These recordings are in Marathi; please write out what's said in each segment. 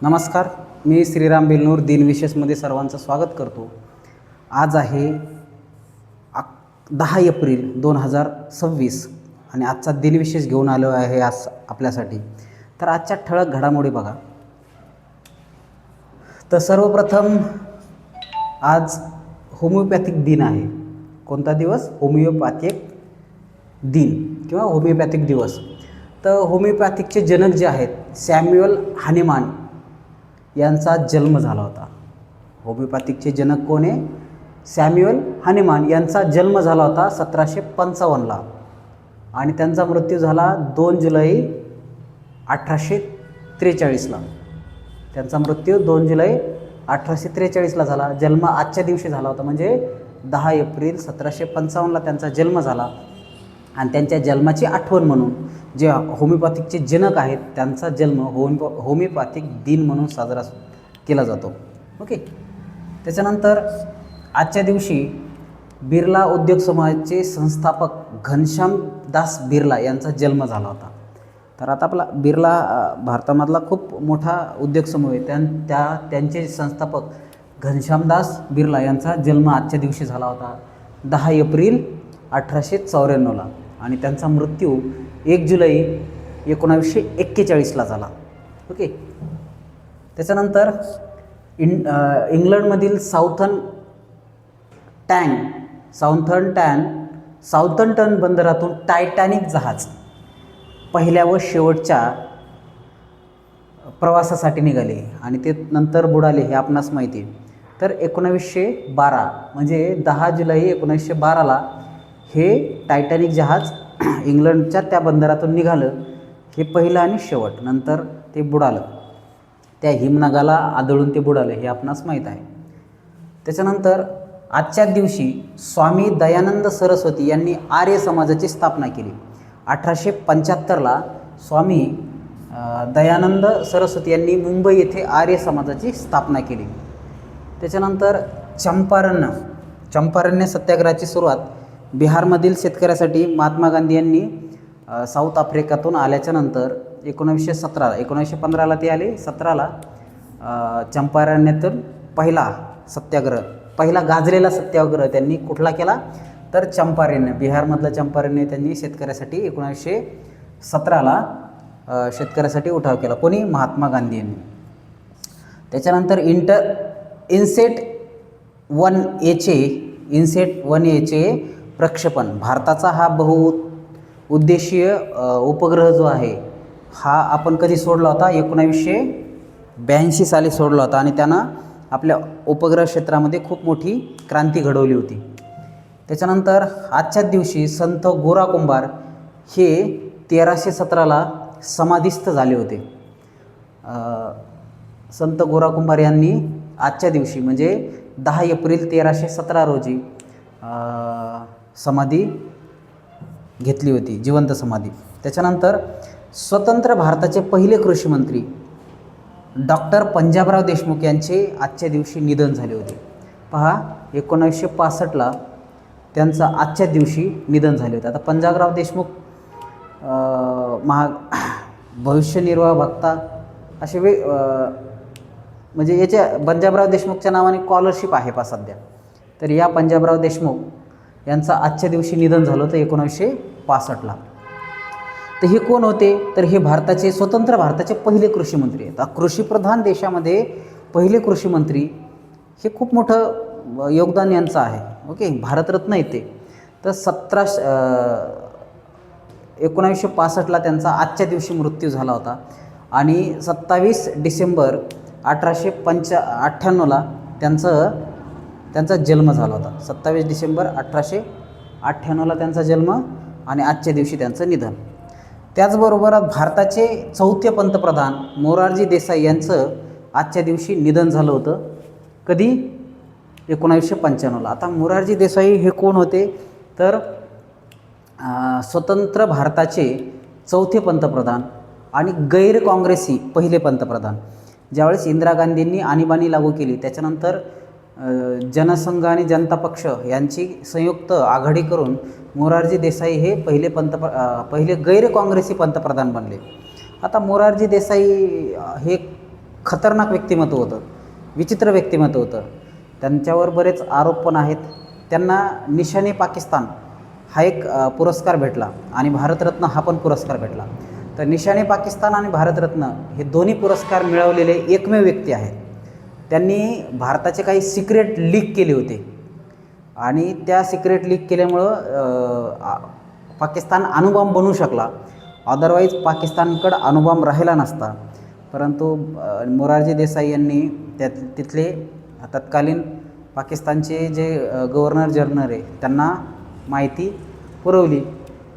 नमस्कार, मी श्रीराम बेलनूर दिनविशेषमध्ये सर्वांचं स्वागत करतो. आज आहे 10 एप्रिल 2026 आणि आजचा दिनविशेष घेऊन आलो आहे आज आपल्यासाठी. तर आजच्या ठळक घडामोडी बघा. तर सर्वप्रथम आज होमिओपॅथिक दिन आहे. कोणता दिवस? होमिओपॅथिक दिन किंवा होमिओपॅथिक दिवस. तर होमिओपॅथिकचे जनक जे आहेत सॅम्युअल हानेमान यांचा जन्म झाला होता. होमिओपॅथिकचे जनक कोण आहे? सॅम्युअल हानेमान यांचा जन्म झाला होता 1755ला आणि त्यांचा मृत्यू झाला 2 जुलै 1843ला. त्यांचा मृत्यू 2 जुलै 1843ला झाला. जन्म आजच्या दिवशी झाला होता, म्हणजे 10 एप्रिल 1755ला त्यांचा जन्म झाला. आणि त्यांच्या जन्माची आठवण म्हणून जे होमिओपॅथिकचे जनक आहेत त्यांचा जन्म होमिओपॅथिक दिन म्हणून साजरा केला जातो. ओके. त्याच्यानंतर आजच्या दिवशी बिर्ला उद्योग समूहाचे संस्थापक घनश्यामदास बिर्ला यांचा जन्म झाला होता. तर आता आपला बिर्ला भारतामधला खूप मोठा उद्योग समूह आहे. त्यांचे संस्थापक घनश्यामदास बिर्ला यांचा जन्म आजच्या दिवशी झाला होता 10 एप्रिल 1894ला आणि त्यांचा मृत्यू 1 जुलै 1941ला झाला. ओके. त्याच्यानंतर इंग्लंडमधील साउथम्प्टन बंदरातून टायटॅनिक जहाज पहिल्या व शेवटच्या प्रवासासाठी निघाले आणि ते नंतर बुडाले हे आपणास माहिती आहे. तर 1912 म्हणजे 10 जुलै 1912ला हे टायटॅनिक जहाज इंग्लंडच्या त्या बंदरातून निघालं. हे पहिलं आणि शेवट, नंतर ते बुडालं. त्या हिमनगाला आदळून ते बुडालं हे आपणास माहीत आहे. त्याच्यानंतर आजच्या दिवशी स्वामी दयानंद सरस्वती यांनी आर्य समाजाची स्थापना केली. 1875ला स्वामी दयानंद सरस्वती यांनी मुंबई येथे आर्य समाजाची स्थापना केली. त्याच्यानंतर चंपारण्य सत्याग्रहाची सुरुवात बिहारमधील शेतकऱ्यासाठी महात्मा गांधी यांनी साऊथ आफ्रिकातून आल्याच्या नंतर 1915ला ते आले. 17ला चंपारण्यातून पहिला गाजलेला सत्याग्रह त्यांनी कुठला केला? तर चंपारण्य, बिहारमधलं चंपारण्य त्यांनी शेतकऱ्यासाठी 1917ला शेतकऱ्यासाठी उठाव केला. कोणी? महात्मा गांधी यांनी. त्याच्यानंतर इन्सेट 1A प्रक्षेपण. भारताचा हा बहुउद्देशीय उपग्रह जो आहे हा आपण कधी सोडला होता? 1982 साली सोडला होता आणि त्यानं आपल्या उपग्रह क्षेत्रामध्ये खूप मोठी क्रांती घडवली होती. त्याच्यानंतर आजच्याच दिवशी संत गोरा कुंभार हे 1317ला समाधिस्थ झाले होते. संत गोरा कुंभार यांनी आजच्या दिवशी म्हणजे 10 एप्रिल 1317 रोजी समाधी घेतली होती, जिवंत समाधी. त्याच्यानंतर स्वतंत्र भारताचे पहिले कृषी मंत्री डॉक्टर पंजाबराव देशमुख यांचे आजच्या दिवशी निधन झाले होते. पहा, 1965ला त्यांचं आजच्या दिवशी निधन झाले होते. आता पंजाबराव देशमुख भविष्य निर्वाह भत्ता असे म्हणजे याच्या पंजाबराव देशमुखच्या नावाने स्कॉलरशिप आहे पहा सध्या. तर या पंजाबराव देशमुख यांचं आजच्या दिवशी निधन झालं होतं 1965ला. तर हे कोण होते? तर हे स्वतंत्र भारताचे पहिले कृषी मंत्री आहेत. कृषीप्रधान देशामध्ये पहिले कृषी मंत्री हे खूप मोठं योगदान यांचं आहे. ओके. भारतरत्न येते. तर 1965ला त्यांचा आजच्या दिवशी मृत्यू झाला होता आणि 27 डिसेंबर 1898ला त्यांचा जन्म झाला होता. 27 डिसेंबर 1898ला त्यांचा जन्म आणि आजच्या दिवशी त्यांचं निधन. त्याचबरोबर भारताचे चौथे पंतप्रधान मोरारजी देसाई यांचं आजच्या दिवशी निधन झालं होतं. कधी? 1995ला. आता मोरारजी देसाई हे कोण होते? तर स्वतंत्र भारताचे चौथे पंतप्रधान आणि गैर काँग्रेसी पहिले पंतप्रधान. ज्यावेळेस इंदिरा गांधींनी आणीबाणी लागू केली त्याच्यानंतर जनसंघ आणि जनता पक्ष यांची संयुक्त आघाडी करून मोरारजी देसाई हे पहिले गैर काँग्रेसी पंतप्रधान बनले. आता मोरारजी देसाई हे खतरनाक व्यक्तिमत्व होतं, विचित्र व्यक्तिमत्व होतं. त्यांच्यावर बरेच आरोप पण आहेत. त्यांना निशाने पाकिस्तान हा एक पुरस्कार भेटला आणि भारतरत्न हा पण पुरस्कार भेटला. तर निशाने पाकिस्तान आणि भारतरत्न हे दोन्ही पुरस्कार मिळवलेले एकमेव व्यक्ती आहेत. त्यांनी भारताचे काही सिक्रेट लीक केले होते आणि त्या सिक्रेट लीक केल्यामुळं पाकिस्तान अणुबॉम्ब बनवू शकला. अदरवाईज पाकिस्तानकडं अणुबॉम्ब राहिला नसता. परंतु मोरारजी देसाई यांनी तिथले तत्कालीन पाकिस्तानचे जे गव्हर्नर जनरल आहे त्यांना माहिती पुरवली,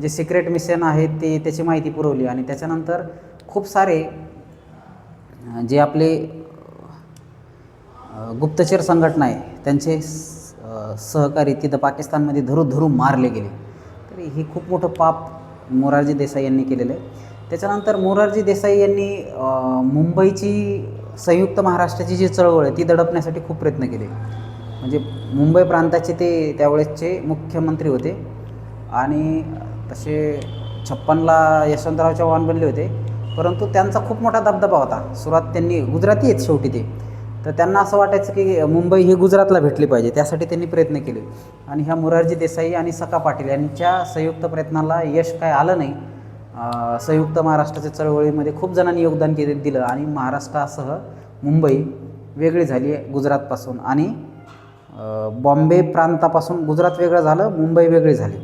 जे सिक्रेट मिशन आहे त्याची माहिती पुरवली. आणि त्याच्यानंतर खूप सारे जे आपले गुप्तचर संघटना आहे त्यांचे सहकारी तिथं पाकिस्तानमध्ये धरू मारले गेले. तर हे खूप मोठं पाप मोरारजी देसाई यांनी केलेलं आहे. त्याच्यानंतर मोरारजी देसाई यांनी मुंबईची संयुक्त महाराष्ट्राची जी चळवळ आहे ती दडपण्यासाठी खूप प्रयत्न केले. म्हणजे मुंबई प्रांताचे ते त्यावेळेसचे मुख्यमंत्री होते आणि तसे 56ला यशवंतराव चव्हाण बनले होते. परंतु त्यांचा खूप मोठा दबदबा होता. सुरुवात त्यांनी गुजराती आहेत शेवटी ते, तर त्यांना असं वाटायचं की मुंबई ही गुजरातला भेटली पाहिजे, त्यासाठी त्यांनी प्रयत्न केले. आणि ह्या मोरारजी देसाई आणि सखा पाटील यांच्या संयुक्त प्रयत्नाला यश काय आलं नाही. संयुक्त महाराष्ट्राच्या चळवळीमध्ये खूप जणांनी योगदान दिलं आणि महाराष्ट्रासह मुंबई वेगळी झाली गुजरातपासून. आणि बॉम्बे प्रांतापासून गुजरात वेगळं झालं, मुंबई वेगळी झाली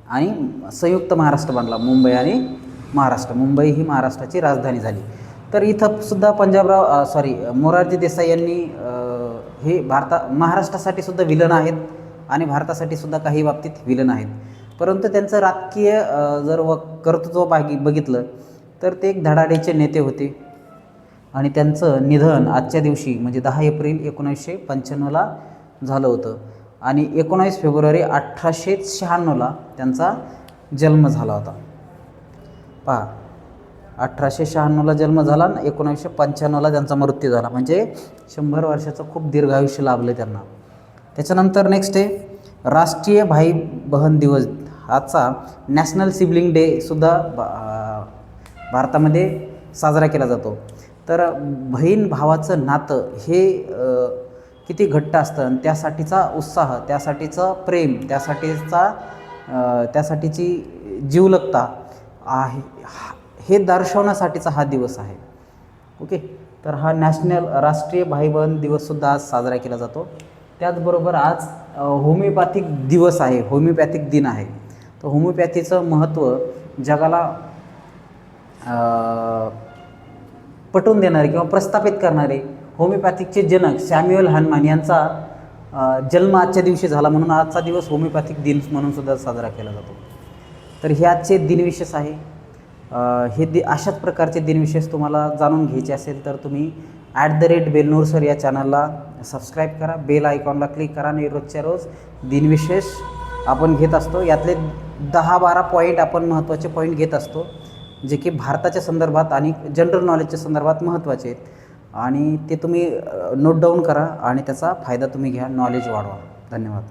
आणि संयुक्त महाराष्ट्र बनला मुंबई आणि महाराष्ट्र. मुंबई ही महाराष्ट्राची राजधानी झाली. तर इथं सुद्धा मोरारजी देसाई यांनी हे महाराष्ट्रासाठी सुद्धा विलन आहेत आणि भारतासाठी सुद्धा काही बाबतीत विलन आहेत. परंतु त्यांचं राजकीय जर कर्तृत्व बघितलं तर ते एक धडाडीचे नेते होते आणि त्यांचं निधन आजच्या दिवशी म्हणजे 10 एप्रिल 1995ला झालं होतं आणि 19 फेब्रुवारी 1896ला त्यांचा जन्म झाला होता. पहा, 1896ला जन्म झाला आणि 1995ला त्यांचा मृत्यू झाला. म्हणजे 100 वर्षाचं खूप दीर्घायुष्य लाभलं त्यांना. त्याच्यानंतर नेक्स्ट आहे राष्ट्रीय भाई बहन दिवस. आजचा नॅशनल सिबलिंग डे सुद्धा भारतामध्ये साजरा केला जातो. तर बहीण भावाचं नातं हे किती घट्ट असतं आणि त्यासाठीचा उत्साह, त्यासाठीचं प्रेम, त्यासाठीची जीवलगता आहे हे दर्शवण्यासाठीचा हा दिवस आहे. ओके, तर हा राष्ट्रीय भाई बहन दिवससुद्धा आज साजरा केला जातो. त्याचबरोबर आज होमिओपॅथिक दिवस आहे, होमिओपॅथिक दिन आहे. तर होमिओपॅथीचं महत्त्व जगाला पटवून देणारे किंवा प्रस्थापित करणारे होमिओपॅथिकचे जनक सॅम्युएल हॅनमॅन यांचा जन्म आजच्या दिवशी झाला, म्हणून आजचा दिवस होमिओपॅथिक दिन म्हणून सुद्धा साजरा केला जातो. तर हे आजचे दिनविशेष आहे. अशाच प्रकारचे दिनविशेष तुम्हाला जाणून घ्यायचे असेल तर तुम्ही @बेलनूर सर या चॅनलला सबस्क्राईब करा, बेल आयकॉनला क्लिक करा आणि रोजच्या रोज दिनविशेष आपण घेत असतो. यातले 10-12 पॉईंट आपण महत्त्वाचे पॉईंट घेत असतो जे की भारताच्या संदर्भात आणि जनरल नॉलेजच्या संदर्भात महत्त्वाचे आहेत आणि ते तुम्ही नोट डाऊन करा आणि त्याचा फायदा तुम्ही घ्या, नॉलेज वाढवा. धन्यवाद.